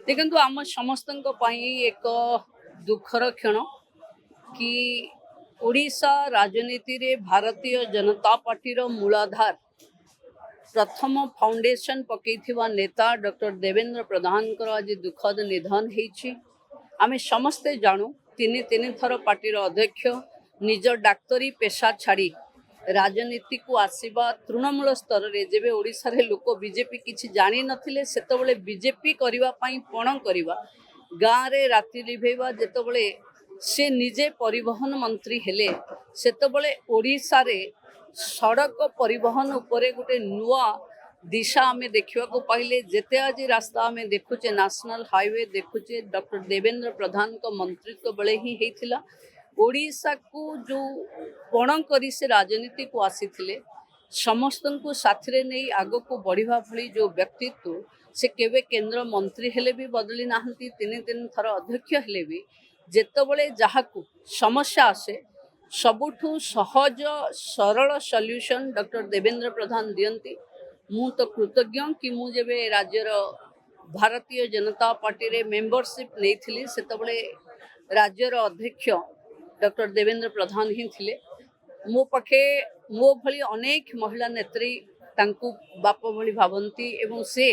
देखु आम समस्त एक दुखर क्षण कि ओडिशा राजनीति रे भारतीय जनता पार्टी मूलाधार प्रथम फाउंडेशन पकईथिबा नेता डॉक्टर देवेंद्र प्रधान आज दुखद निधन होइछि। आमे समस्ते जानू तीन तीन थर पार्टीर अध्यक्ष निज डाक्तरी पेशा छाड़ी राजनीति को आसीबा तृणमूल स्तर रे जेबे ओडिशा रे लोक बीजेपी किछि जानि नथिले सेतबेले बीजेपी करिवा पई पण करिवा गाँ रे राति लिभेवा जेतबेले से निजे परिवहन मंत्री हेले सेतबेले ओडिशा रे सड़क परिवहन उपरे गोटे नुआ दिशा आमे देखा पाइले जेते आज रास्ता आमे देखुचे नेशनल हाईवे देखुचे डॉक्टर देवेंद्र प्रधान को मंत्रित्व बेले ही हेइथिला। ओडिशा को जो पण करी से राजनीति को आसीथिले समस्त को साथी नहीं आग को बढ़िया भली जो व्यक्तित्व से केवे केंद्र मंत्री हेले भी बदली नाहंती तीन तीन थर अध्यक्ष हेले भी जेतबेले जहाकू समस्या आसे सबुठू सहज सरल सॉल्यूशन डॉक्टर देवेंद्र प्रधान दियंती। मु तो कृतज्ञ कि मु जेबे राज्यर भारतीय जनता पार्टी रे मेंबरशिप नहीं थी सेतबेले राज्यर अध्यक्ष डॉक्टर देवेंद्र प्रधान ही थिले। मो पखे मो भली अनेक महिला नेत्री तांकू बाप भली भावंती एवं से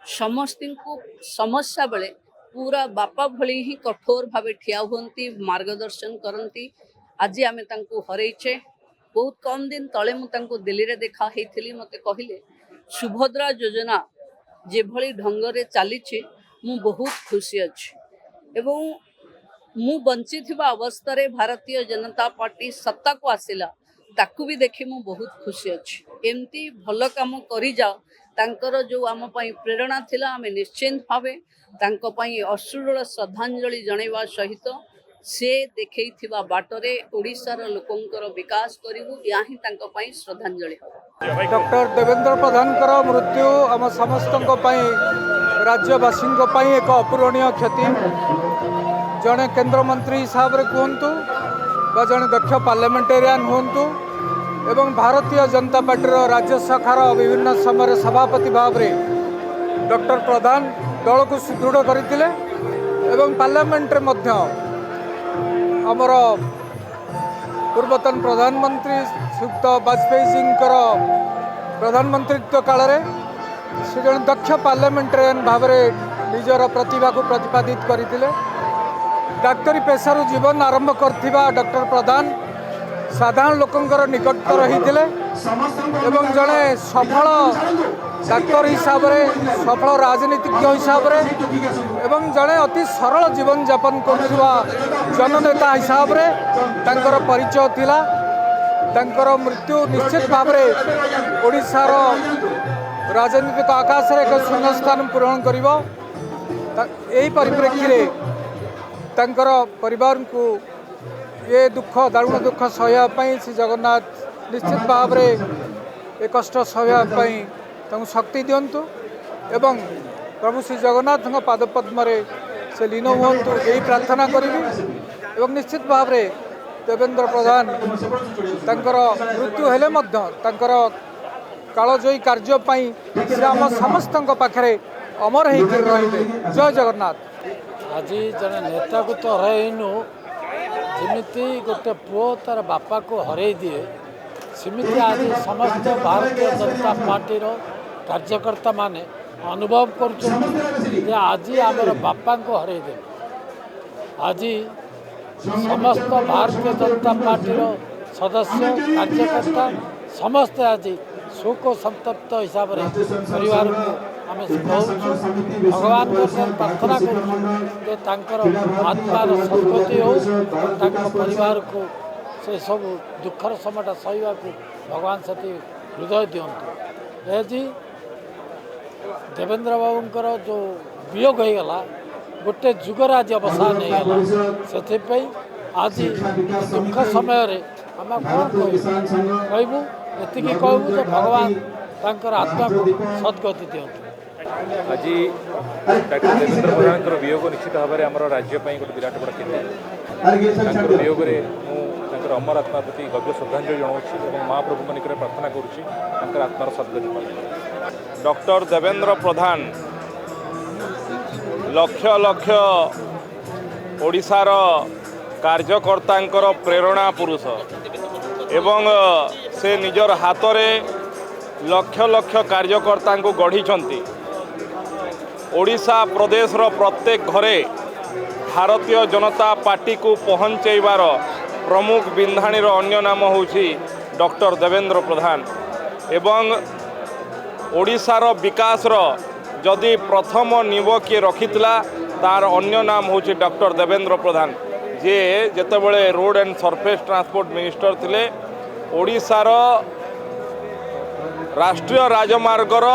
समस्त को समस्या बेले पूरा बापा भली ही कठोर भावे ठिया हुंती मार्गदर्शन करती। आज आमे तांकू हरैचे। बहुत कम दिन तले मु तांकू दिल्ली रे देखा हेइथिली मते कहिले सुभद्रा योजना जे भली ढंग रे चलीछि मु बहुत खुशी अछि एवं मु बंची थिबा अवस्था रे भारतीय जनता पार्टी सत्ता को आसिला ताकू भी देखि मु बहुत खुशी अछि। एमती भल काम करी जाओ तांकर जो आम पई प्रेरणा थिला आमे निश्चिंत भावे तांको पई अश्रुल श्रद्धांजलि जणैवा सहित से देखैथिबा बाटरे ओडिशार लोकंकर विकास करिवु या ही तांको पई श्रद्धांजलि। डॉक्टर देवेंद्र प्रधान मृत्यु आम समस्त राज्यवासी एक अपूरणीय क्षति। जड़े केंद्र मंत्री हिसाब से कहतु बा जड़े दक्ष पार्लियामेंटेरियन हूँ एवं भारतीय जनता पार्टी राज्य शाखार विभिन्न समय सभापति भाव में डॉक्टर प्रधान दल को सुदृढ़ करते एवं पार्लियामेंट आमर पूर्वतन प्रधानमंत्री श्रीयुक्त वाजपेयी जी प्रधानमंत्रित्व काल से जन दक्ष पार्लियामेंटेरियन भाव में निजर प्रतिभा को प्रतिपादित करते। डाक्तरी पेशारू जीवन आरंभ करथिबा डॉक्टर प्रधान साधारण लोकंकर निकट रही एवं जड़े सफल डाक्तर हिसाब से सफल राजनीतिज्ञ हिसाब से एवं जड़े अति सरल जीवन यापन करुवा जननेता हिसाब से तांकर परिचय थिला। तांकर मृत्यु निश्चित भाव में ओडिशार राजनीतिक आकाश रे एक शून्य स्थान पूरण करिवो। एही परिप्रेक्षी रे तांकर परिवार को ये दुख दारुण दुख सहयापी श्री जगन्नाथ निश्चित भाव में कष्ट सहयापी शक्ति दिंतु एवं प्रभु श्री जगन्नाथ पादपद्म से लीन हूँ यही प्रार्थना करी एवं निश्चित भाव में देवेंद्र प्रधान तांकर मृत्यु हेले कालजयी कार्यपाई से आम समस्त पाखे अमर हो रही। जय जगन्नाथ। आज जन नेता को तो हरइनु जमीती गोटे पुओ तार बापा को हरई दिए सेमती आज समस्त भारतीय जनता पार्टीर कार्यकर्ता माने अनुभव कर आज आमर बापा को हरई दे। आज समस्त भारतीय जनता पार्टीर सदस्य कार्यकर्ता समस्ते आज शोक संतप्त हिसाब से परिवार को आम भगवान प्रार्थना कर आत्मार सद्गति हो परिवार को से सब दुखर समय सहवा को भगवान से हृदय दिंतु। यदि देवेंद्र बाबूंकर जो वियोग हो गला गोटे जुगर आज अवसान होगा से आज दुख समय आम कौन कहूँ एति कहूँ जो भगवान तांकर आत्मा को सद्गति दिंतु। आज डॉक्टर देवेंद्र प्रधान वियोग निश्चित भाव में आम राज्य गोटे विराट बड़ क्षति वियोग मुझे अमर आत्मा प्रति गभीर श्रद्धांजलि जनाऊँ महाप्रभु निकट प्रार्थना करुँच आत्मार सद्गति। डॉक्टर देवेंद्र प्रधान लक्ष लक्ष ओडिशार कार्यकर्तांकर प्रेरणा पुरुष एवं से निजर हाथ में लक्ष लक्ष कार्यकर्ता को गढ़ी ओडिशा प्रदेश रो प्रत्येक घरे भारतीय जनता पार्टी को पहुँचैबार प्रमुख बिंधाणीर अन्य नाम होछि डॉक्टर देवेंद्र प्रधान एवं ओडिशार विकासर जदि प्रथम नींव किए रखिथिला तार अन्य नाम होछि डॉक्टर देवेंद्र प्रधान जे जेतेबेले road and surface transport minister थिले ओडिशार राष्ट्रीय राजमार्गर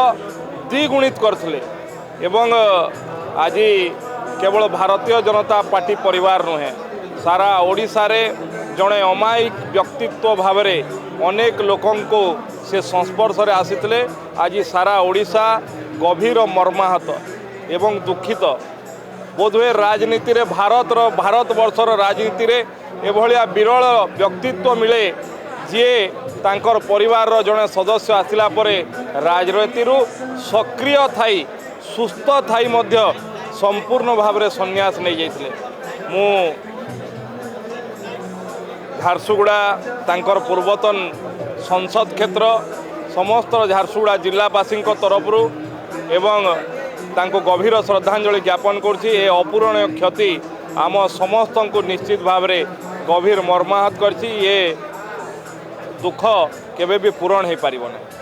द्विगुणित करथिले एवं आज केवल भारतीय जनता पार्टी परिवार नुहे सारा ओडिशा रे जड़े अमायिक व्यक्तित्व भाव अनेक लोकों को से संस्पर्श रे आसीथिले आज सारा ओडिशा गभीर मर्माहत एवं दुखित बोधवे राजनीति रे भारतवर्षर राजनीति रे एभलिया विरल व्यक्तित्व मिले जी तांकर परिवार जड़े सदस्य आसिला परे राजनीति सक्रिय थाई सुस्थ थाई मध्य संपूर्ण भाव में संन्यास नहीं जाइथिले मु झारसुगुड़ा तांकर पूर्वतन संसद क्षेत्र समस्त झारसुगुड़ा जिलावासी तरफ एवं तांको गभीर श्रद्धांजलि ज्ञापन करुछि। ए अपूरणीय क्षति आम समस्त को निश्चित भाव में गभीर मर्माहत करछि। ये दुख केबे भी पूरण हो पारिबो नहीं।